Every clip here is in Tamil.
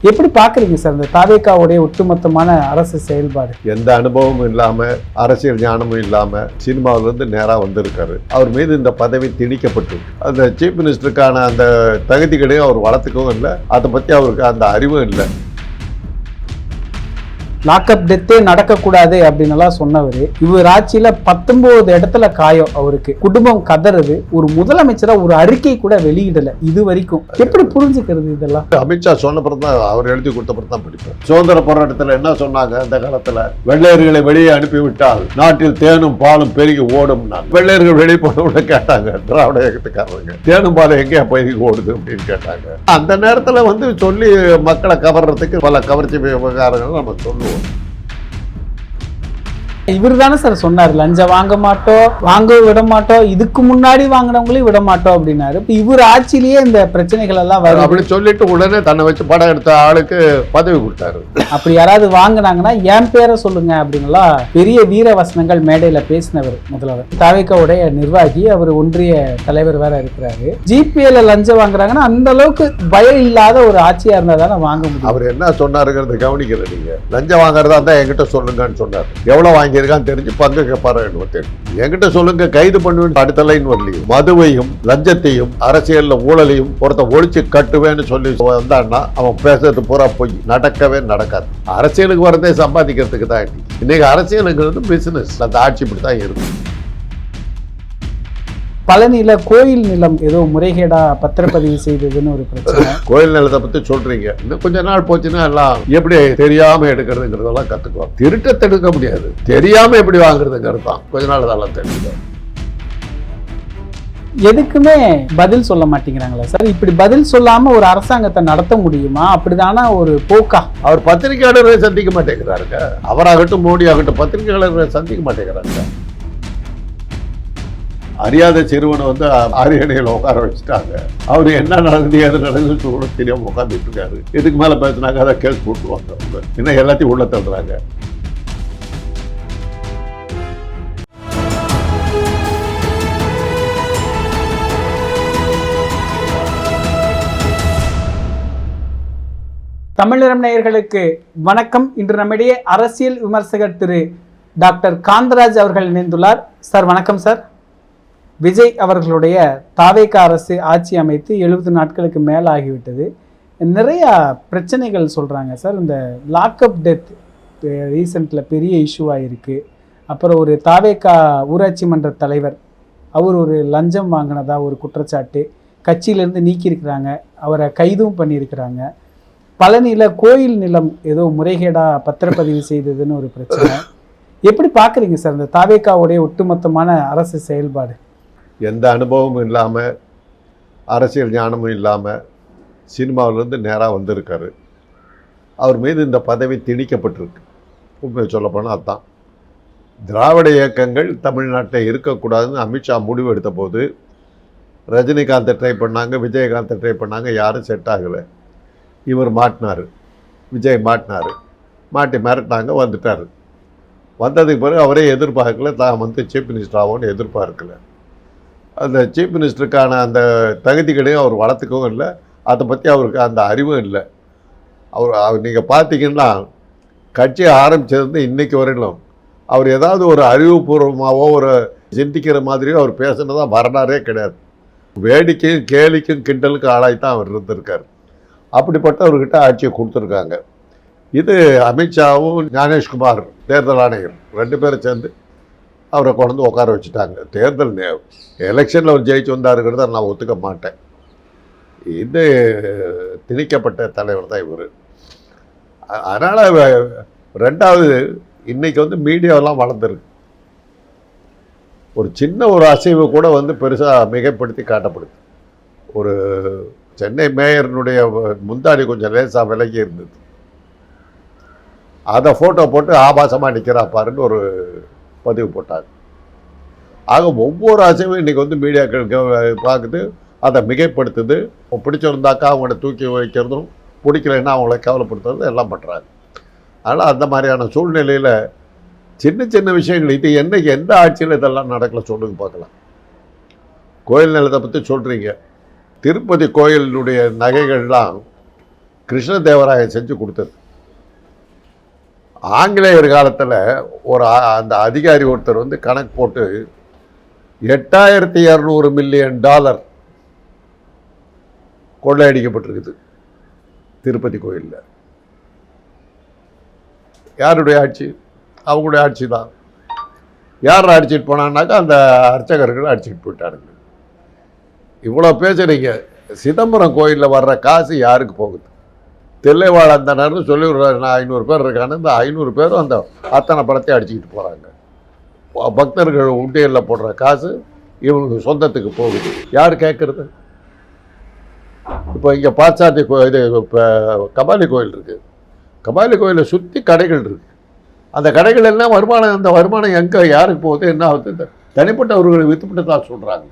எப்படி பாக்குறீங்க சார் இந்த தாவேகாவுடைய ஒட்டுமொத்தமான அரசு செயல்பாடு? எந்த அனுபவமும் இல்லாம, அரசியல் ஞானமும் இல்லாம சினிமாவில இருந்து நேரா வந்திருக்காரு. அவர் மீது இந்த பதவி திணிக்கப்பட்டு, அந்த சீஃப் மினிஸ்டருக்கான அந்த தகுதிகளையும் அவர் வளர்த்துக்கவும் இல்லை, அதை பத்தி அவருக்கு அந்த அறிவும் இல்லை. லாக்அப் டெத்தே நடக்கக்கூடாது அப்படின்னு எல்லாம் சொன்னவர் இவர் ஆட்சியில 19 இடத்துல காயம். அவருக்கு குடும்பம் கதறது. ஒரு முதலமைச்சரா ஒரு அறிக்கை கூட வெளியிடல இது வரைக்கும். எப்படி புரிஞ்சுக்கிறது இதெல்லாம்? அமித்ஷா சொன்னப்புறம் தான், அவர் எழுதி கொடுத்தப்புறம் தான் படிப்போம். சுதந்திர போராட்டத்தில் என்ன சொன்னாங்க? அந்த காலத்துல வெள்ளையர்களை வெளியே அனுப்பிவிட்டால் நாட்டில் தேனும் பாலும் பெருகி ஓடும். வெள்ளையர்கள் வெளியே போன கேட்டாங்க திராவிட இயக்கத்துக்காரங்க, தேனும் பாலும் எங்கேயா பெருகி ஓடுது அப்படின்னு கேட்டாங்க. அந்த நேரத்துல சொல்லி மக்களை கவர்றதுக்கு பல கவர்ச்சி விவகாரங்கள் நம்ம சொல்லுவோம். இவர் தானே சார் சொன்னார், லஞ்சம் வாங்க மாட்டோம், வாங்க விட மாட்டோம், இதுக்கு முன்னாடி வாங்கினவங்களையும் விட மாட்டோம் அப்படின்னாரு. இப்ப இவர் ஆட்சியிலேயே இந்த பிரச்சனைகள் எல்லாம் வரும் அப்படி சொல்லிட்டு உடனே தன்னை வச்சு படம் எடுத்த ஆளுக்கு பதவி கொடுத்தாரு. அப்படி யாராவது வாங்கினாங்கன்னா என் பேரை சொல்லுங்க அப்படின்லாம் பெரிய வீர வசனங்கள் மேடையில பேசினவர் முதல்வர். தாவேகாவுடைய நிர்வாகி, அவர் ஒன்றிய தலைவர் வேற இருக்கிறாரு. ஜிபிஎல் லஞ்சம் வாங்குறாங்கன்னா அந்த அளவுக்கு பயம் இல்லாத ஒரு ஆட்சியா இருந்தா தானே வாங்க முடியும். அவர் என்ன சொன்னாருங்கிறத கவனிக்கிற நீங்க. லஞ்சம் வாங்குறதா இருந்தா என்கிட்ட சொல்லுங்கன்னு சொன்னார். எவ்வளவு வாங்கியிருக்கான்னு தெரிஞ்சு பங்கு கேட்பாரு. என்கிட்ட சொல்லுங்க, கைது பண்ணுவேன் அடுத்த லைன் வரலையும். மதுவையும் லஞ்சத்தையும் அரசியல்ல ஊழலையும் ஒருத்த ஒழிச்சு கட்டுவேன்னு சொல்லி வந்தான்னா அவன் பேசுறது பூரா போய் நடக்கவே நடக்காது. அரசியலுக்கு வரதே சம்பாதிக்கிறதுக்கு தான். இன்னைக்கு அரசியலுங்கிறது பிசினஸ். அந்த ஆட்சி இப்படி தான் இருக்கும். பழனியில கோயில் நிலம் ஏதோ முறைகேடா பத்திரப்பதிவு செய்ததுன்னு ஒரு பிரச்சனை. கோயில் நிலத்தை பத்தி சொல்றீங்க. இன்னும் கொஞ்ச நாள் போச்சுன்னா எல்லாம் எப்படி தெரியாம எடுக்கிறதுங்கிறதெல்லாம் கத்துக்குவோம். திருட்டத்தை எடுக்க முடியாது, தெரியாம எப்படி வாங்குறதுங்கிறது தான் கொஞ்ச நாள் அதெல்லாம் தெரியும். எதுக்குமே பதில் சொல்ல மாட்டேங்கிறாங்களா சார்? இப்படி பதில் சொல்லாம ஒரு அரசாங்கத்தை நடத்த முடியுமா? அப்படிதானா ஒரு போக்கா? அவர் பத்திரிகையாளரை சந்திக்க மாட்டேங்கிறாருங்க. அவராகட்டும் மோடி ஆகட்டும் பத்திரிகையாளரை சந்திக்க மாட்டேங்கிறாங்க. அறியாத சிறுவனை அரியணையில் உட்கார வச்சுட்டாங்க. அவர் என்ன நடந்து எது நடந்து கூட தெரியாம உட்காந்துட்டு இருக்காரு. இதுக்கு மேல பேசினாங்க அதை கேஸ் போட்டுருவாங்க. இன்னும் எல்லாத்தையும் உள்ள தள்ளுறாங்க. தமிழரம் நேயர்களுக்கு வணக்கம். இன்று நம்மிடையே அரசியல் விமர்சகர் திரு டாக்டர் காந்தராஜ் அவர்கள் இணைந்துள்ளார். சார் வணக்கம் சார். விஜய் அவர்களுடைய தாவேகா அரசு ஆட்சி அமைத்து 70 நாட்களுக்கு மேலே ஆகிவிட்டது. நிறையா பிரச்சனைகள் சொல்கிறாங்க சார். இந்த லாக்அப் டெத் ரீசெண்டில் பெரிய இஷ்யூவாக இருக்குது. அப்புறம் ஒரு தாவேகா ஊராட்சி மன்ற தலைவர், அவர் ஒரு லஞ்சம் வாங்கினதா ஒரு குற்றச்சாட்டு, கட்சியிலேருந்து நீக்கியிருக்கிறாங்க, அவரை கைதும் பண்ணியிருக்கிறாங்க. பழனியில் கோயில் நிலம் ஏதோ முறைகேடா பத்திரப்பதிவு செய்ததுன்னு ஒரு பிரச்சனை. எப்படி பார்க்குறீங்க சார் இந்த தாவேகாவுடைய ஒட்டுமொத்தமான அரசு செயல்பாடு? எந்த அனுபவமும் இல்லாம, அரசியல் ஞானமும் இல்லாம சினிமாவிலேருந்து நேரா வந்திருக்காரு. அவர் மீது இந்த பதவி திணிக்கப்பட்டிருக்கு. உண்மையை சொல்லப்போனால் அதுதான். திராவிட இயக்கங்கள் தமிழ்நாட்டில் இருக்கக்கூடாதுன்னு அமித்ஷா முடிவு எடுத்த போது ரஜினிகாந்தை ட்ரை பண்ணாங்க, விஜயகாந்தை ட்ரை பண்ணாங்க, யாரும் செட் ஆகலை. இவர் மாட்டினார், விஜய் மாட்டினார், மாட்டி மிரட்டினாங்க, வந்துட்டார். வந்ததுக்கு பிறகு அவரே எதிர்பார்க்கல, தான் சீஃப் மினிஸ்டர் ஆகும்னு எதிர்பார்க்கல. அந்த சீஃப் மினிஸ்டருக்கான அந்த தகுதிகளையும் அவர் வளர்த்துக்கவும் இல்லை, அதை பற்றி அவருக்கு அந்த அறிவும் இல்லை. அவர் நீங்கள் பார்த்தீங்கன்னா கட்சி ஆரம்பித்தது இன்னைக்கு வரையிலும் அவர் ஏதாவது ஒரு அறிவுபூர்வமாகவோ ஒரு சிந்திக்கிற மாதிரியோ அவர் பேசுனதா வரலாறே கிடையாது. வேடிக்கையும் கேலிக்கும் கிண்டலுக்கும் ஆளாய்த்தான் அவர் இருந்திருக்கார். அப்படிப்பட்டவர்கிட்ட ஆட்சியை கொடுத்துருக்காங்க. இது அமித்ஷாவும் ஞானேஷ்குமார் தேர்தல் ஆணையர் 2 பேரும் சேர்ந்து அவரை கொண்டு உட்கார வச்சுட்டாங்க. தேர்தல் எலெக்ஷனில் அவர் ஜெயிச்சு வந்தாருங்கிறத நான் ஒத்துக்க மாட்டேன். இது திணிக்கப்பட்ட தலைவர் தான் இவர். அதனால் ரெண்டாவது, இன்றைக்கி மீடியாவெல்லாம் வளர்ந்துருக்கு. ஒரு சின்ன ஒரு அசைவு கூட பெருசாக மிகைப்படுத்தி காட்டப்படுது. ஒரு சென்னை மேயர்னுடைய முந்தாடி கொஞ்சம் லேசாக விலகி இருந்தது, அதை ஃபோட்டோ போட்டு ஆபாசமாக நிற்கிறா பாருன்னு ஒரு பதிவு போட்டாங்க. ஆக ஒவ்வொரு அசைவும் இன்றைக்கி மீடியாக்கள் பார்க்குது, அதை மிகைப்படுத்துது. பிடிச்சிருந்தாக்கா அவங்கள தூக்கி வைக்கிறதும், பிடிக்கலைன்னா அவங்கள கேவலப்படுத்துறது எல்லாம் பண்ணுறாங்க. அதனால் அந்த மாதிரியான சூழ்நிலையில் சின்ன சின்ன விஷயங்கள் இது என்னைக்கு எந்த ஆட்சியில் இதெல்லாம் நடக்கலை சொல்லுங்க பார்க்கலாம். கோயில் நிலத்தை பற்றி சொல்கிறீங்க. திருப்பதி கோயிலுடைய நகைகள்லாம் கிருஷ்ணதேவராயன் செஞ்சு கொடுத்தது. ஆங்கிலேயர் காலத்தில் அந்த அதிகாரி ஒருத்தர் வந்து கணக்கு போட்டு $8200 மில்லியன் கொள்ளையடிக்கப்பட்டிருக்குது திருப்பதி கோயிலில். யாருடைய ஆட்சி? அவங்களுடைய ஆட்சி தான். யார் அடிச்சிட்டு போனான்னாக்கா அந்த அர்ச்சகர்கள் அடிச்சுட்டு போயிட்டாருங்க. இவ்வளோ பேசுகிறீங்க, சிதம்பரம் கோயிலில் வர்ற காசு யாருக்கு போகுது? தில்லைவாழந்தனர்னு சொல்லி ஒரு 500 பேர் இருக்காங்க. இந்த 500 பேரும் அந்த அத்தனை படத்தை அடிச்சுக்கிட்டு போகிறாங்க. பக்தர்கள் உண்டியலில் போடுற காசு இவங்களுக்கு சொந்தத்துக்கு போகுது. யார் கேட்குறது? இப்போ இங்கே பாச்சாத்தி இது இப்போ கபாலி கோயில் இருக்குது. கபாலி கோயிலை சுற்றி கடைகள் இருக்குது. அந்த கடைகள் எல்லாம் வருமானம், அந்த வருமானம் எங்கே யாருக்கு போகுது? என்ன ஆகுது? தனிப்பட்டவர்களை விற்றுப்பட்டு தான் சொல்கிறாங்க.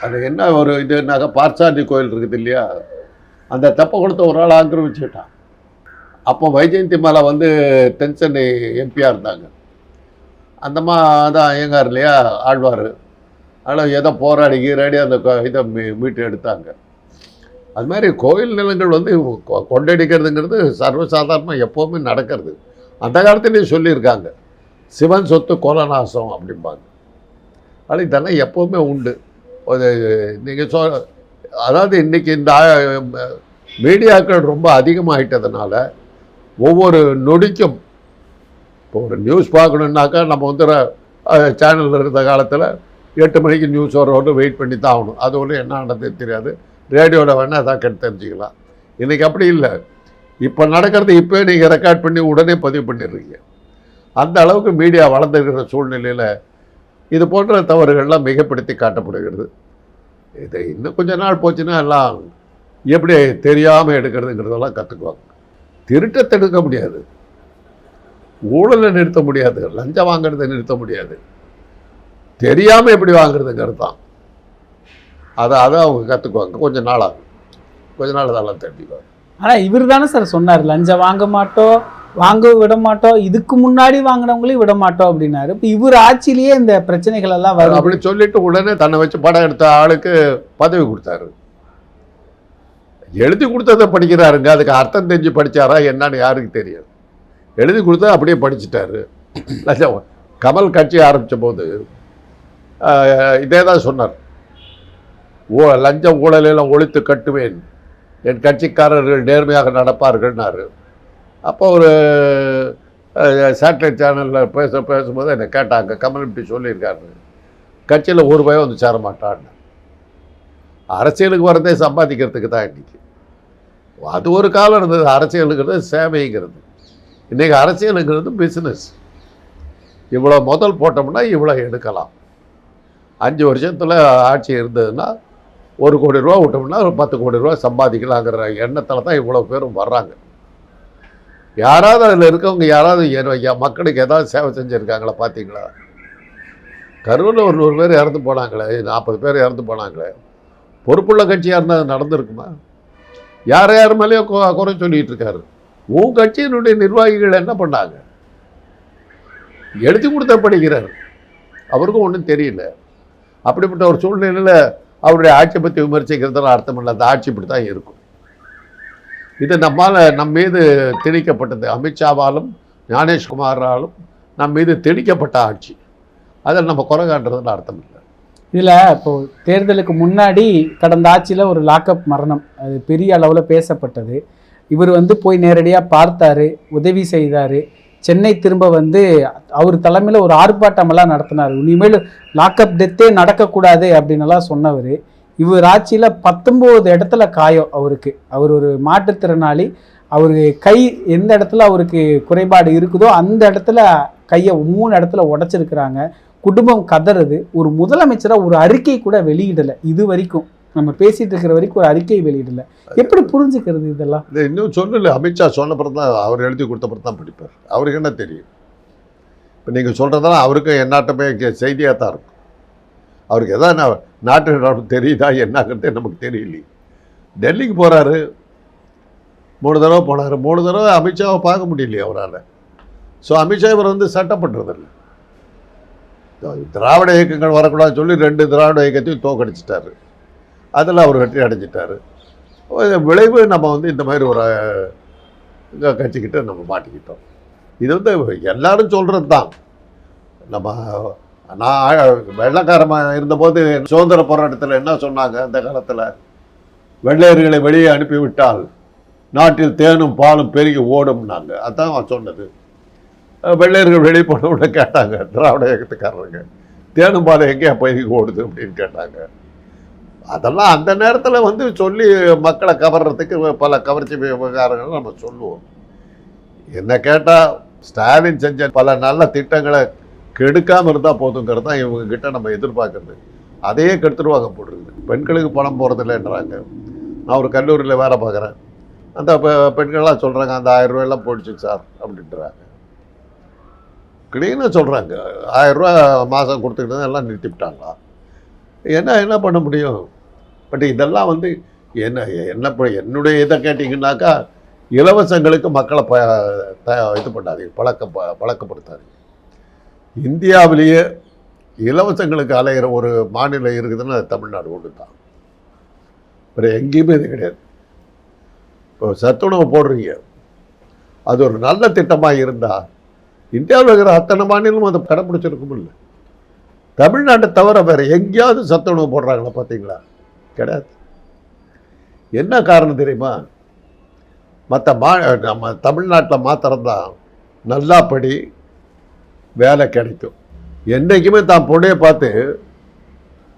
அது என்ன ஒரு இதுனாக்கா பார்சாதி கோயில் இருக்குது இல்லையா, அந்த தப்பை கொடுத்த ஒரு ஆள் ஆக்கிரமிச்சுட்டான். அப்போ வைஜெயந்தி மாலா வந்து தென்சென்னை எம்பியாக இருந்தாங்க. அந்தம்மா அதான் ஐயங்கார் இல்லையா, ஆழ்வார். அதனால் ஏதோ போராடி அந்த இதை மீட்டு எடுத்தாங்க. அது மாதிரி கோயில் நிலங்கள் வந்து கொண்டடிக்கிறதுங்கிறது சர்வசாதாரணமாக எப்போவுமே நடக்கிறது. அந்த காலத்துலேயும் சொல்லியிருக்காங்க, சிவன் சொத்து கோலநாசம் அப்படிம்பாங்க. அது இதெல்லாம் எப்போவுமே உண்டு. நீங்கள் அதாவது இன்றைக்கி இந்த மீடியாக்கள் ரொம்ப அதிகமாகிட்டதுனால ஒவ்வொரு நொடிக்கும் இப்போ ஒரு நியூஸ் பார்க்கணுன்னாக்கா நம்ம வந்து சேனலில் இருந்த காலத்தில் 8 மணிக்கு நியூஸ் வரோடு வெயிட் பண்ணி தான் ஆகணும். அது ஒன்றும் என்ன நடந்தது தெரியாது. ரேடியோவில் வேணால் அதான் கேட்டு தெரிஞ்சுக்கலாம். இன்றைக்கி அப்படி இல்லை. இப்போ நடக்கிறது இப்போ நீங்கள் ரெக்கார்ட் பண்ணி உடனே பதிவு பண்ணிடுறீங்க. அந்த அளவுக்கு மீடியா வளர்ந்துருக்கிற சூழ்நிலையில் இது போன்ற தவறுகள்லாம் மிகப்படுத்தி காட்டப்படுகிறது. இதை இன்னும் கொஞ்ச நாள் போச்சுன்னா எல்லாம் எப்படி தெரியாமல் எடுக்கிறதுங்கிறதெல்லாம் கற்றுக்குவாங்க. திருட்டை தடுக்க முடியாது, ஊழலை நிறுத்த முடியாது, லஞ்சம் வாங்கிறத நிறுத்த முடியாது, தெரியாமல் எப்படி வாங்குறதுங்கிறது தான். அதை அவங்க கற்றுக்குவாங்க. கொஞ்ச நாள் ஆகும், கொஞ்ச நாள் அதெல்லாம் தெரிஞ்சுக்குவாங்க. ஆனால் இவர் தானே சார் சொன்னார், லஞ்சம் வாங்க மாட்டோம், வாங்க விட மாட்டோம், இதுக்கு முன்னாடி வாங்கினவங்களையும் விட மாட்டோம் அப்படின்னாரு. இப்போ இவர் ஆட்சியிலேயே இந்த பிரச்சனைகள் எல்லாம் வரும் அப்படி சொல்லிட்டு உடனே தன்னை வச்சு படம் எடுத்த ஆளுக்கு பதவி கொடுத்தாரு. எழுதி கொடுத்ததை படிக்கிறாருங்க, அதுக்கு அர்த்தம் தெரிஞ்சு படித்தாரா என்னன்னு யாருக்கு தெரியும். எழுதி கொடுத்தா அப்படியே படிச்சுட்டாரு. லஞ்சம் கமல் கட்சி ஆரம்பித்த போது இதே தான் சொன்னார். லஞ்சம் ஊழலெல்லாம் ஒழித்து கட்டுவேன், என் கட்சிக்காரர்கள் நேர்மையாக நடப்பார்கள்னாரு. அப்போ ஒரு சேட்டலைட் சேனலில் பேசும்போது என்னை கேட்டாங்க, கமல் இப்படி சொல்லியிருக்காரு, கட்சியில் ஒரு பயம் வந்து சேர மாட்டான்னு. அரசியலுக்கு வரதே சம்பாதிக்கிறதுக்கு தான் இன்றைக்கி. அது ஒரு காலம் இருந்தது. அரசியலுங்கிறது சேவைங்கிறது. இன்றைக்கி அரசியலுங்கிறது பிஸ்னஸ். இவ்வளோ முதல் போட்டோம்னா இவ்வளோ எடுக்கலாம். 5 வருஷத்தில் ஆட்சி இருந்ததுன்னா 1 கோடி ரூபா விட்டோம்னா ஒரு 10 கோடி ரூபா சம்பாதிக்கலாங்கிற எண்ணத்தில் தான் இவ்வளோ பேரும் வர்றாங்க. யாராவது அதில் இருக்கவங்க யாராவது மக்களுக்கு ஏதாவது சேவை செஞ்சுருக்காங்களா பார்த்தீங்களா? கரூரில் ஒரு 100 பேர் இறந்து போனாங்களே, 40 பேர் இறந்து போனாங்களே. பொறுப்புள்ள கட்சியாக இருந்தால் அது நடந்திருக்குமா? யார் மேலேயோ குறை சொல்லிகிட்டு இருக்காரு. உன் கட்சியினுடைய நிர்வாகிகள் என்ன பண்ணாங்க? எழுதி கொடுத்த படிக்கிறார், அவருக்கும் ஒன்றும் தெரியல. அப்படிப்பட்ட ஒரு சூழ்நிலையில் அவருடைய ஆட்சி பற்றி விமர்சிக்கிறதுல அர்த்தம் இல்லை. அந்த ஆட்சி இப்படி தான் இருக்கும். இது நம் மீது திணிக்கப்பட்டது. அமித்ஷாவாலும் ஞானேஷ்குமாராலும் நம் மீது திணிக்கப்பட்ட ஆட்சி. அதில் நம்ம குறை காட்டுறதுல அர்த்தம் இல்லை. இதில் இப்போது தேர்தலுக்கு முன்னாடி கடந்த ஆட்சியில் ஒரு லாக்அப் மரணம், அது பெரிய அளவில் பேசப்பட்டது. இவர் போய் நேரடியாக பார்த்தாரு, உதவி செய்தார். சென்னை திரும்ப அவர் தலைமையில் ஒரு ஆர்ப்பாட்டமெல்லாம் நடத்தினார். இனிமேல் லாக்அப் டெத்தே நடக்கக்கூடாது அப்படின்னலாம் சொன்னவர். இவர் ஆட்சியில் 19 இடத்துல காயம் அவருக்கு. அவர் ஒரு மாற்றுத்திறனாளி. அவர் கை எந்த இடத்துல அவருக்கு குறைபாடு இருக்குதோ அந்த இடத்துல கையை 3 இடத்துல உடைச்சிருக்கிறாங்க. குடும்பம் கதறுது. ஒரு முதலமைச்சராக ஒரு அறிக்கை கூட வெளியிடலை. இது வரைக்கும் நம்ம பேசிகிட்டு இருக்கிற வரைக்கும் ஒரு அறிக்கை வெளியிடலை. எப்படி புரிஞ்சுக்கிறது இதெல்லாம்? இன்னும் சொல்லலை. அமித்ஷா சொன்னப்புறம் தான், அவர் எழுதி கொடுத்தப்புறம் தான் படிப்பார். அவருக்கு என்ன தெரியும்? இப்போ நீங்கள் சொல்கிறதெல்லாம் அவருக்கும் என்னாட்டமே செய்தியாக தான் இருக்கும். அவருக்கு எதாவது நாட்டு நடப்பு தெரியுதா என்னங்கிறதே நமக்கு தெரியலையே. டெல்லிக்கு போகிறாரு, 3 தடவை போனார். 3 தடவை அமித்ஷாவை பார்க்க முடியலையே அவரால். ஸோ அமித்ஷா இவர் சட்டம் பண்ணுறதில்லை. திராவிட இயக்கங்கள் வரக்கூடாதுன்னு சொல்லி 2 திராவிட இயக்கத்தையும் தோக்கடிச்சிட்டாரு. அதில் அவர் வெற்றி அடைஞ்சிட்டார். விளைவு நம்ம வந்து இந்த மாதிரி ஒரு கட்சிக்கிட்ட நம்ம மாட்டிக்கிட்டோம். இது வந்து எல்லாரும் சொல்கிறது தான். நம்ம நான் வெள்ளைக்காரமாக இருந்தபோது சுதந்திர போராட்டத்தில் என்ன சொன்னாங்க, அந்த காலத்தில் வெள்ளையர்களை வெளியே அனுப்பிவிட்டால் நாட்டில் தேனும் பாலும் பெருகி ஓடும்னாங்க. அதுதான் அவன் சொன்னது. வெள்ளையர்கள் வெளியே போனவுடனே கேட்டாங்க திராவிட இயக்கத்துக்காரங்க, தேனும் பாலும் எங்கேயா பெருகி ஓடுது அப்படின்னு கேட்டாங்க. அதெல்லாம் அந்த நேரத்தில் வந்து சொல்லி மக்களை கவர்றதுக்கு பல கவர்ச்சி விவகாரங்கள் நம்ம சொல்லுவோம். என்ன கேட்டால் ஸ்டாலின் செஞ்ச பல நல்ல திட்டங்களை கெடுக்காமல் இருந்தால் போதுங்கிறது தான் இவங்ககிட்ட நம்ம எதிர்பார்க்குறது. அதையே கெடுத்துருவாங்க போடுறது. பெண்களுக்கு பணம் போகிறதில்லன்றாங்க. நான் ஒரு கல்லூரியில் வேலை பார்க்குறேன். அந்த பெண்கள்லாம் சொல்கிறாங்க அந்த 1000 ரூபாயெல்லாம் போயிடுச்சு சார் அப்படின்றாங்க. கிளீனாக சொல்கிறாங்க 1000 ரூபா மாதம் கொடுத்துக்கிட்டு எல்லாம் நிறுத்திவிட்டாங்களா, என்ன பண்ண முடியும்? பட் இதெல்லாம் வந்து என்ன என்னுடைய இதை கேட்டிங்கன்னாக்கா, இலவசங்களுக்கு மக்களை இது பண்ணாதீங்க, பழக்கப்படுத்தாதீங்க. இந்தியாவிலேயே இலவசங்களுக்கு அலைகிற ஒரு மாநிலம் இருக்குதுன்னா அது தமிழ்நாடு ஒன்று தான். வேறு எங்கேயுமே இது கிடையாது. இப்போ சத்துணவு போடுறீங்க, அது ஒரு நல்ல திட்டமாக இருந்தால் இந்தியாவில் இருக்கிற அத்தனை மாநிலமும் அதை கடைப்பிடிச்சிருக்கும். இல்லை, தமிழ்நாட்டை தவிர வேறு எங்கேயாவது சத்துணவு போடுறாங்களா பார்த்தீங்களா? கிடையாது. என்ன காரணம் தெரியுமா? மற்ற நம்ம தமிழ்நாட்டில் மாத்திரம்தான் நல்லா படி வேலை கிடைக்கும். என்றைக்குமே தான் பொண்ணையை பார்த்து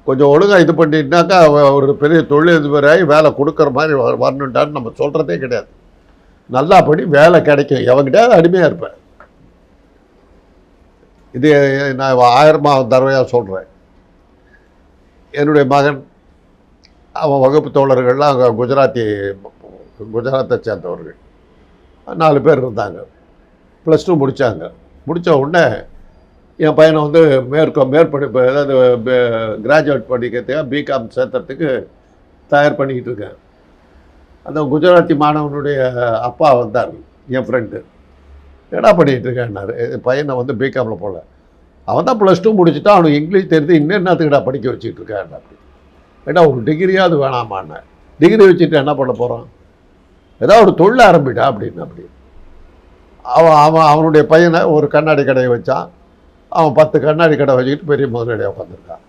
கொஞ்சம் ஒழுங்காக இது பண்ணிட்டாக்கா ஒரு பெரிய தொழிலதிபராகி வேலை கொடுக்குற மாதிரி வரணுன்ட்டான்னு நம்ம சொல்கிறதே கிடையாது. நல்லா படி வேலை கிடைக்கும், எவங்கிட்ட அடிமையாக இருப்பேன். இது நான் 1000வது தடவையாக சொல்கிறேன். என்னுடைய மகன் அவன் வகுப்பு தோழர்கள்லாம் அங்கே குஜராத்தை சேர்ந்தவர்கள் 4 பேர் இருந்தாங்க. +2 முடித்தாங்க. முடித்த உடனே என் பையனை வந்து மேற்படிப்பு அதாவது கிராஜுவேட் படிக்கிறதுக்காக பிகாம் சேர்த்துறதுக்கு தயார் பண்ணிக்கிட்டு இருக்கேன். அந்த குஜராத்தி மாணவனுடைய அப்பா வந்தார், என் ஃப்ரெண்டு. என்ன பண்ணிகிட்டு இருக்கேன்னாரு. பையனை வந்து பிகாமில் போகல, அவன் தான் +2 முடிச்சுட்டா, அவனுக்கு இங்கிலீஷ் தெரிஞ்சு இன்னும் என்னத்துக்கிட்ட படிக்க வச்சுக்கிட்டு இருக்கேன் அப்படி. ஏன்னா ஒரு டிகிரியாவது வேணாமான்னு. டிகிரி வச்சுட்டு என்ன பண்ண போகிறான்? ஏதாவது ஒரு தொழில் ஆரம்பிட்டா அப்படின்னு. அப்படி அவனுடைய பையனை ஒரு கண்ணாடி கடையை வச்சான். அவன் 10 கண்ணாடி கடை வச்சுக்கிட்டு பெரிய முதலாளியாக உட்காந்துருக்கான்.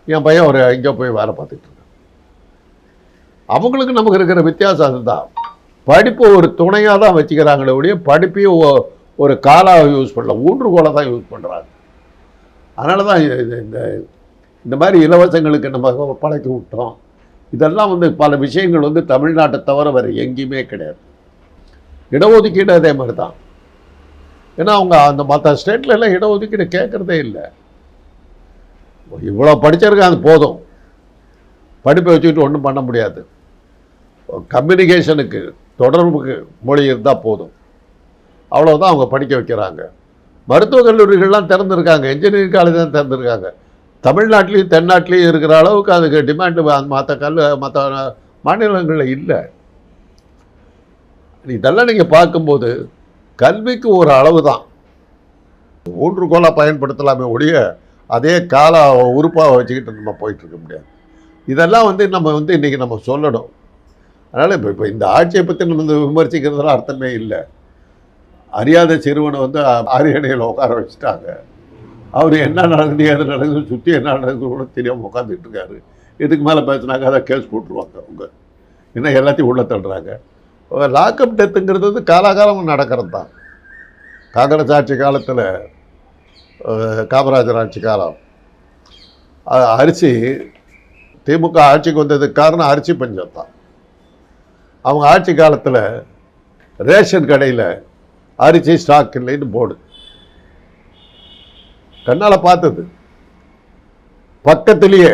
என் பையன் ஒரு எங்கேயோ போய் வேலை பார்த்துட்டு இருக்கான். அவங்களுக்கு நமக்கு இருக்கிற வித்தியாசம் அதுதான். படிப்பு ஒரு துணையாக தான் வச்சுக்கிறாங்களே ஒழிய படிப்பையும் ஒரு காலாக யூஸ் பண்ணல, ஊன்றுகோலை தான் யூஸ் பண்ணுறாங்க. அதனால தான் இந்த மாதிரி இலவசங்களுக்கு நம்ம பழக்கி விட்டோம். இதெல்லாம் வந்து பல விஷயங்கள் வந்து தமிழ்நாட்டை தவிர வேறு எங்கேயுமே கிடையாது. இடஒதுக்கீடு அதே மாதிரி தான். ஏன்னா அவங்க அந்த மற்ற ஸ்டேட்டில் எல்லாம் இடஒதுக்கீடு கேட்குறதே இல்லை. இவ்வளோ படிச்சிருக்காங்க போதும், படிப்பை வச்சுக்கிட்டு ஒன்றும் பண்ண முடியாது. கம்யூனிகேஷனுக்கு தொடர்புக்கு மொழி இருந்தால் போதும், அவ்வளோதான் அவங்க படிக்க வைக்கிறாங்க. மருத்துவக் கல்லூரிகள்லாம் திறந்துருக்காங்க, இன்ஜினியரிங் காலேஜ் தான் திறந்துருக்காங்க. தமிழ்நாட்டிலையும் தென்னாட்டிலையும் இருக்கிற அளவுக்கு அதுக்கு டிமாண்டு மற்ற மாநிலங்களில் இல்லை. இதெல்லாம் நீங்கள் பார்க்கும்போது கல்விக்கு ஒரு அளவு தான் ஊன்றுகோலாக பயன்படுத்தலாமே ஒழிய அதே கால உறுப்பாக வச்சுக்கிட்டு நம்ம போயிட்டுருக்க முடியாது. இதெல்லாம் வந்து நம்ம வந்து இன்றைக்கி நம்ம சொல்லணும். அதனால் இப்போ இந்த ஆட்சியை பற்றி நம்ம வந்து விமர்சிக்கிறதுலாம் அர்த்தமே இல்லை. அறியாத சிறுவனை வந்து அரியணையில் உட்கார வச்சுட்டாங்க. அவர் என்ன நடக்குது எது நடக்குது சுற்றி என்ன நடக்குது கூட தெரியாமல் உட்காந்துட்டு இருக்காரு. இதுக்கு மேலே பேசினாக்க அதை கேஸ் போட்டுருவாங்க. அவங்க என்ன எல்லாத்தையும் உள்ள தள்ளுறாங்க. லாக்அப் டெத்துங்கிறது வந்து காலாகாலம் நடக்கிறது தான். காங்கிரஸ் ஆட்சி காலத்தில், காமராஜர் ஆட்சி காலம், அரிசி திமுக ஆட்சிக்கு வந்ததுக்கு காரணம் அரிசி பஞ்சம் தான். அவங்க ஆட்சி காலத்தில் ரேஷன் கடையில் அரிசி ஸ்டாக் இல்லைன்னு போர்டு கண்ணால் பார்த்தது. பக்கத்துலேயே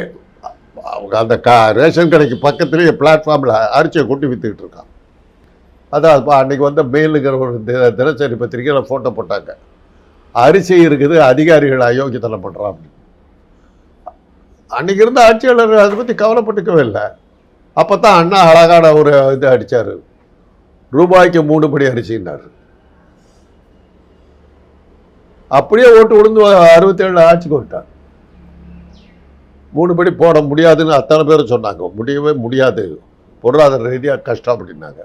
அவங்க அந்த ரேஷன் கடைக்கு பக்கத்துலேயே பிளாட்ஃபார்மில் அரிசியை கொட்டி விற்றுக்கிட்டு இருக்கான். அதான் அன்றைக்கி வந்த மெயிலுங்கிற ஒரு தினசரி பத்திரிக்கையில் ஃபோட்டோ போட்டாங்க. அரிசி இருக்குது, அதிகாரிகள் அயோக்கியத்தனம் பண்ணுறான் அப்படின்னு. அன்றைக்கி இருந்த ஆட்சியாளர் அதை பற்றி கவலைப்பட்டுக்கவே இல்லை. அப்போ தான் அண்ணா அழகான ஒரு இது அடித்தார், ரூபாய்க்கு 3 படி அரிசின்னார். அப்படியே ஓட்டு விழுந்து 67 ஆட்சிக்கு வந்துட்டார். 3 படி போட முடியாதுன்னு அத்தனை பேரும் சொன்னாங்க. முடியவே முடியாது, பொருளாதார ரீதியாக கஷ்டம் அப்படின்னாங்க.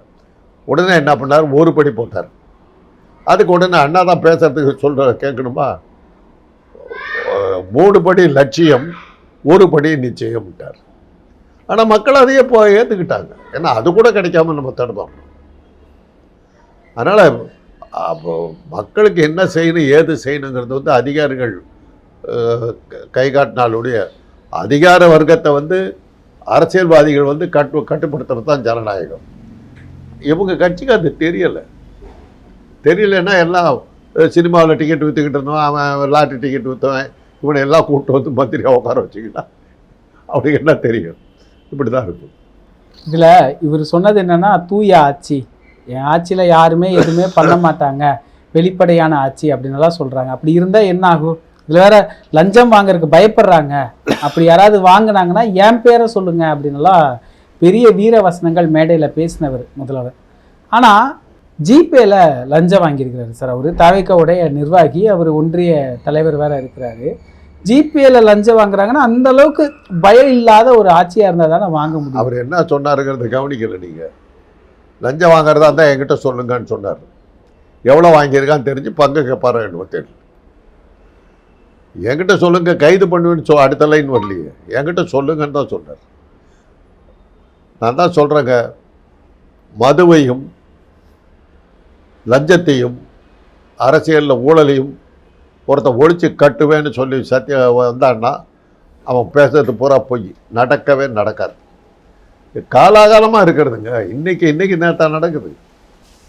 உடனே என்ன பண்ணார், ஒரு படி போட்டார். அதுக்கு உடனே அண்ணா தான் பேசுறதுக்கு கேட்கணுமா, 3 படி லட்சியம் 1 படி நிச்சயம்ட்டார். ஆனால் மக்கள் அதையே ஏற்றுக்கிட்டாங்க. ஏன்னா அது கூட கிடைக்காம நம்ம தடுப்போம். அதனால் அப்போ மக்களுக்கு என்ன செய்யணும் ஏது செய்யணுங்கிறது வந்து அதிகாரிகள் கை காட்டினாலுடைய அதிகார வர்க்கத்தை அரசியல்வாதிகள் கட்டுப்படுத்துறது தான் ஜனநாயகம். இவங்க கட்சிக்கு அது தெரியலைன்னா எல்லாம் சினிமாவில் டிக்கெட் விற்றுக்கிட்டு இருந்தோம், அவன் லாட்ரி டிக்கெட் விற்றுவன், இவனை எல்லாம் கூப்பிட்டு மந்திரியாக உட்கார வச்சுக்கிட்டான். அவனுக்கு என்ன தெரியும்? இப்படி தான் இருக்கும். இதில் இவர் சொன்னது என்னன்னா, தூய ஆட்சி, என் ஆட்சியில் யாருமே எதுவுமே பண்ண மாட்டாங்க, வெளிப்படையான ஆட்சி அப்படின்னுலாம் சொல்கிறாங்க. அப்படி இருந்தால் என்ன ஆகும்? இதில் வேற லஞ்சம் வாங்கறதுக்கு பயப்படுறாங்க. அப்படி யாராவது வாங்கினாங்கன்னா என் பேரை சொல்லுங்க அப்படின்னுலாம் பெரிய வீர வசனங்கள் மேடையில் பேசினவர் முதல்வர். ஆனால் ஜிபேல லஞ்சம் வாங்கியிருக்கிறாரு சார். அவர் தாவேக்காவுடைய நிர்வாகி, அவர் ஒன்றிய தலைவர் வேற இருக்கிறாரு. ஜிபேல லஞ்சம் வாங்குறாங்கன்னா அந்த அளவுக்கு பயம் இல்லாத ஒரு ஆட்சியாக இருந்தால் தானே வாங்க முடியும். அவர் என்ன சொன்னாருங்கிறத கவனிக்கல நீங்கள். லஞ்சம் வாங்குறதா இருந்தால் என்கிட்ட சொல்லுங்கன்னு சொன்னார். எவ்வளோ வாங்கியிருக்கான்னு தெரிஞ்சு பங்கு கேட்பாரோ என்னவோ தெரியல. என்கிட்ட சொல்லுங்க, கைது பண்ணுவேன்னு அடுத்த லைன் வரலையே, என்கிட்ட சொல்லுங்கன்னு தான் சொன்னார். நான் தான் சொல்கிறேங்க, மதுவையும் லஞ்சத்தையும் அரசியலில் ஊழலையும் ஒருத்தன் ஒழிச்சு கட்டுவேன்னு சொல்லி சத்தியம் வந்தான்னா அவன் பேசுறது பூரா பொய், நடக்கவே நடக்காது. காலாகாலமாக இருக்கிறதுங்க. இன்னைக்கு நேரத்தான் நடக்குது.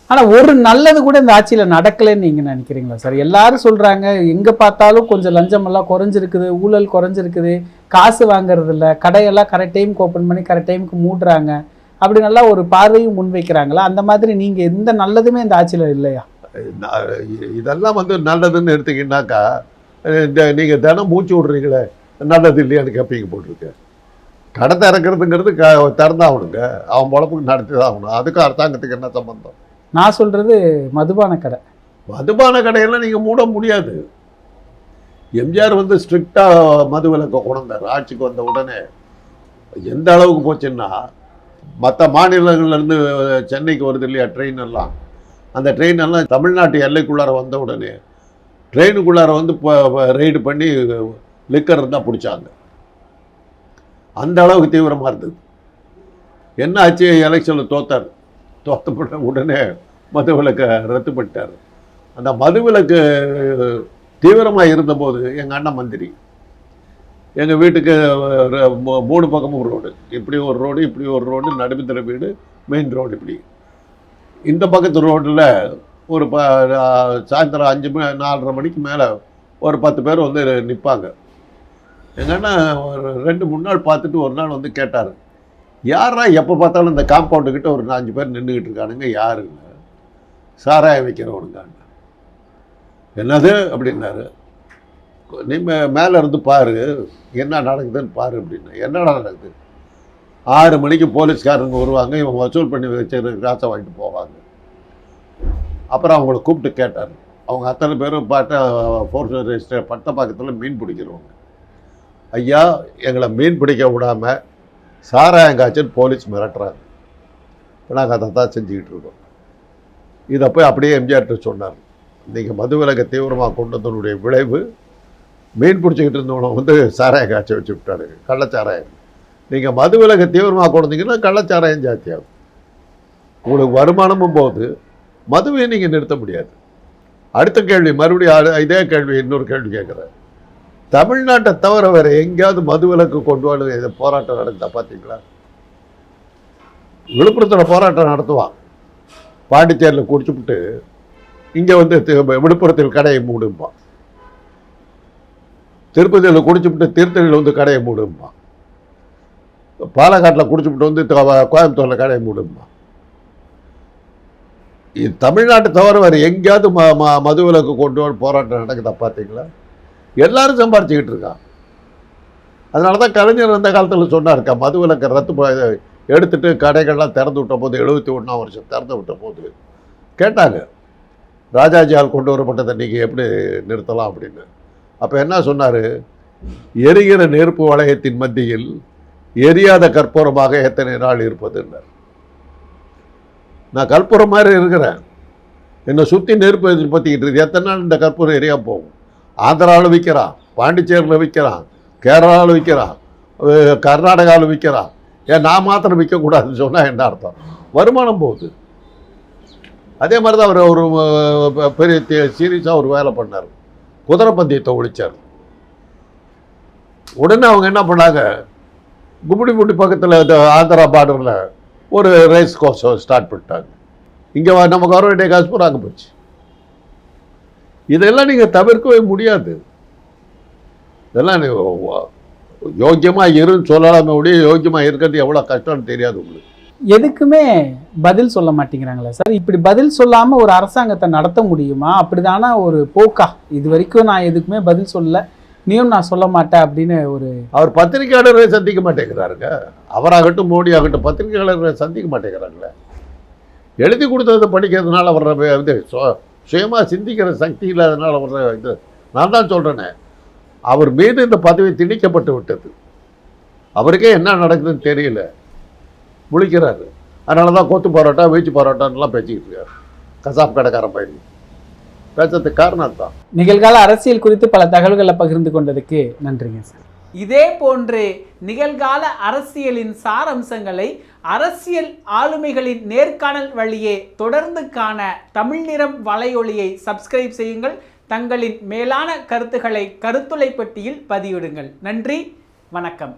ஆனால் ஒரு நல்லது கூட இந்த ஆட்சியில் நடக்கலைன்னு நீங்கள் நினைக்கிறீங்களா சார்? எல்லாரும் சொல்கிறாங்க, எங்கே பார்த்தாலும் கொஞ்சம் லஞ்சமெல்லாம் குறைஞ்சிருக்குது, ஊழல் குறைஞ்சிருக்குது, காசு வாங்குறது இல்லை, கடையெல்லாம் கரெக்ட் டைமுக்கு ஓப்பன் பண்ணி கரெக்ட் டைமுக்கு மூடுறாங்க, அப்படி நல்லா ஒரு பார்வையும் முன்வைக்கிறாங்களா? அந்த மாதிரி நீங்கள் எந்த நல்லதுமே இந்த ஆட்சியில் இல்லையா? இதெல்லாம் நல்லதுன்னு எடுத்துக்கிட்டாக்கா, நீங்கள் தினம் மூச்சு விட்றீங்களே, நல்லது இல்லையான்னு கேப்பீங்க போட்டிருக்கு. கடை திறக்கிறதுங்கிறது திறந்தாகணுங்க, அவன் பொழப்புக்கு நடத்தி தான் ஆகணும். அதுக்கும் அரசாங்கத்துக்கு என்ன சம்பந்தம்? நான் சொல்கிறது மதுபான கடை. மதுபான கடையெல்லாம் நீங்கள் மூட முடியாது. எம்ஜிஆர் ஸ்ட்ரிக்டாக மது விலக்கை கொண்டார். ஆட்சிக்கு வந்த உடனே எந்த அளவுக்கு போச்சுன்னா, மற்ற மாநிலங்கள்லேருந்து சென்னைக்கு வருது இல்லையா ட்ரெயின் எல்லாம், அந்த ட்ரெயின் எல்லாம் தமிழ்நாட்டு எல்லைக்குள்ளார வந்த உடனே ட்ரெயினுக்குள்ளார ரெய்டு பண்ணி லிக்கர் இருந்தால் பிடிச்சாங்க. அந்த அளவுக்கு தீவிரமாக இருந்தது. என்ன ஆச்சு, எலெக்ஷனில் தோத்தப்பட்ட உடனே மது விலக்கை ரத்து பண்ணிட்டார். அந்த மது விலக்கு தீவிரமாக இருந்தபோது எங்கள் அண்ணன் மந்திரி எங்கள் வீட்டுக்கு 3 பக்கமும் ரோடு, இப்படி ஒரு ரோடு, இப்படி ஒரு ரோடு, நடுமித்திர வீடு, மெயின் ரோடு. இப்படி இந்த பக்கத்து ரோட்டில் ஒரு சாயந்தரம் 4:30 மணிக்கு மேலே ஒரு 10 பேர் நிற்பாங்க. எங்கள் அண்ணன் ஒரு 2-3 நாள் பார்த்துட்டு ஒரு நாள் கேட்டார், யாரா எப்போ பார்த்தாலும் இந்த காம்பவுண்டுக்கிட்ட ஒரு 4-5 பேர் நின்றுக்கிட்டு இருக்கானுங்க, யாருங்க? சாராயம் வைக்கிறவனுங்க. என்னது அப்படின்னாரு. நீ மேலே இருந்து பாரு, என்ன நடக்குதுன்னு பாரு அப்படின்னா. என்னடா நடக்குது? 6 மணிக்கு போலீஸ்காரங்க வருவாங்க, இவங்க வசூல் பண்ணி வச்சு காசை வாங்கிட்டு போவாங்க. அப்புறம் அவங்கள கூப்பிட்டு கேட்டார். அவங்க அத்தனை பேரும் ஃபோர்ஸ் ரெஜிஸ்டர் பட்டப்பாக்கத்தில் மீன் பிடிக்கிறவங்க. ஐயா, எங்களை மீன் பிடிக்க விடாமல் சாராயங்காய்ச்சல் போலீஸ் மிரட்டுறாங்க. இப்போ நாங்கள் அதை தான் செஞ்சுக்கிட்டு இருக்கோம். இதை போய் அப்படியே எம்ஜிஆர்கிட்ட சொன்னார். நீங்கள் மது விலக்கை தீவிரமாக கொண்டு வந்தனுடைய விளைவு, மீன் பிடிச்சிக்கிட்டு இருந்தவனை சாராயம் காய்ச்சி வச்சு விட்டாரு, கள்ளச்சாராயம். நீங்கள் மது விலக்கை தீவிரமாக கொண்டு வந்தீங்கன்னா கள்ளச்சாராயம் ஜாஸ்தியாகும். உங்களுக்கு வருமானமும் போது மதுவையும் நீங்கள் நிறுத்த முடியாது. அடுத்த கேள்வி, மறுபடியும் இதே கேள்வி, இன்னொரு கேள்வி கேட்குறேன். தமிழ்நாட்டை தவிர வேறு எங்கேயாவது மது விலக்கு கொண்டு வந்து போராட்டம் நடக்குதா பார்த்தீங்களா? விழுப்புரத்தில் போராட்டம் நடத்துவான், பாண்டிச்சேரியில் குடிச்சுவிட்டு இங்கே விழுப்புரத்தில் கடையை மூடும்பான், திருப்பதியில் குடிச்சுவிட்டு திருத்தணியில் கடையை மூடும்பான், பாலக்காட்டில் குடிச்சுவிட்டு கோயம்புத்தூரில் கடையை மூடும்பான். இது தமிழ்நாட்டை தவிர வேறு எங்கேயாவது மது விலக்கு கொண்டு வந்து போராட்டம் நடக்குதா பார்த்தீங்களா? எல்லாரும் சம்பாரிச்சுக்கிட்டு இருக்கான். அதனால தான் கலைஞர் அந்த காலத்தில் சொன்னார்க்கா, மது விலக்கை ரத்து எடுத்துட்டு கடைகள்லாம் திறந்து விட்ட போது 71ஆம் வருஷம் திறந்து விட்ட போது கேட்டாங்க, ராஜாஜியால் கொண்டு வரப்பட்டதை நீங்கள் எப்படி நிறுத்தலாம் அப்படின்னு. அப்போ என்ன சொன்னார், எரிகிற நெருப்பு வளையத்தின் மத்தியில் எரியாத கற்பூரமாக எத்தனை நாள் இருப்பதுன்னார். நான் கற்பூரம் மாதிரி இருக்கிறேன், என்னை சுற்றி நெருப்பு எதிர்பற்றிக்கிட்டு இருக்கு. எத்தனை நாள் இந்த கற்பூரம் எரியா போகும்? ஆந்திராவில் விற்கிறான், பாண்டிச்சேரியில் விற்கிறான், கேரளாவில் விற்கிறான், கர்நாடகாவில் விற்கிறான். ஏன் நான் மாத்திரம் விற்கக்கூடாதுன்னு சொன்னால் என்ன அர்த்தம்? வருமானம் போகுது. அதே மாதிரி தான் அவர் ஒரு பெரிய சீரியஸாக ஒரு வேலை பண்ணார், குதிரை பந்தயத்தை ஒழிச்சார். உடனே அவங்க என்ன பண்ணாங்க, கும்மிடிப்பூண்டி பக்கத்தில் ஆந்திரா பார்டரில் ஒரு ரேஸ் கோர்ஸ் ஸ்டார்ட் பண்ணிட்டாங்க. இங்கே நம்ம வர வேண்டிய காசு பூரா அங்கே போச்சு. இதெல்லாம் நீங்கள் தவிர்க்கவே முடியாது. இதெல்லாம் யோக்கியமாக இருன்னு சொல்லலாமே ஒழிய யோக்கியமாக இருக்கிறது எவ்வளோ கஷ்டம்னு தெரியாது உங்களுக்கு. எதுக்குமே பதில் சொல்ல மாட்டேங்கிறாங்களா சார்? இப்படி பதில் சொல்லாமல் ஒரு அரசாங்கத்தை நடத்த முடியுமா? அப்படிதானா ஒரு போக்கா? இது வரைக்கும் நான் எதுக்குமே பதில் சொல்லல, நீயும் நான் சொல்ல மாட்டேன் அப்படின்னு ஒரு அவர் பத்திரிகையாளரை சந்திக்க மாட்டேங்கிறாருங்க. அவராகட்டும் மோடி ஆகட்டும் பத்திரிகையாளரை சந்திக்க மாட்டேங்கிறாங்களே. எழுதி கொடுத்ததை படிக்கிறதுனால வர்ற இது சுயமாக சிந்திக்கிற சக்தி இல்லாதனால வர்ற இது. நான் தான் சொல்கிறேனே, அவர் மீது இந்த பதவி திணிக்கப்பட்டு விட்டது. அவருக்கே என்ன நடக்குதுன்னு தெரியல, முழிக்கிறாரு. அதனால தான் கொத்து பரோட்டா வீச்சு பரோட்டான்லாம் பேசிக்கிட்டு இருக்காரு. கசாப் கடைக்காரன் பயிர் பேசுறதுக்கு காரணம் தான். நிகழ்கால அரசியல் குறித்து பல தகவல்களை பகிர்ந்து கொண்டதுக்கு நன்றிங்க சார். இதே போன்று நிகழ்கால அரசியலின் சாரம்சங்களை அரசியல் ஆளுமைகளின் நேர்காணல் வழியே தொடர்ந்து காண தமிழ் நிறம் வலையொலியை சப்ஸ்கிரைப் செய்யுங்கள். தங்களின் மேலான கருத்துக்களை கருத்துளை பெட்டியில் பதிவிடுங்கள். நன்றி, வணக்கம்.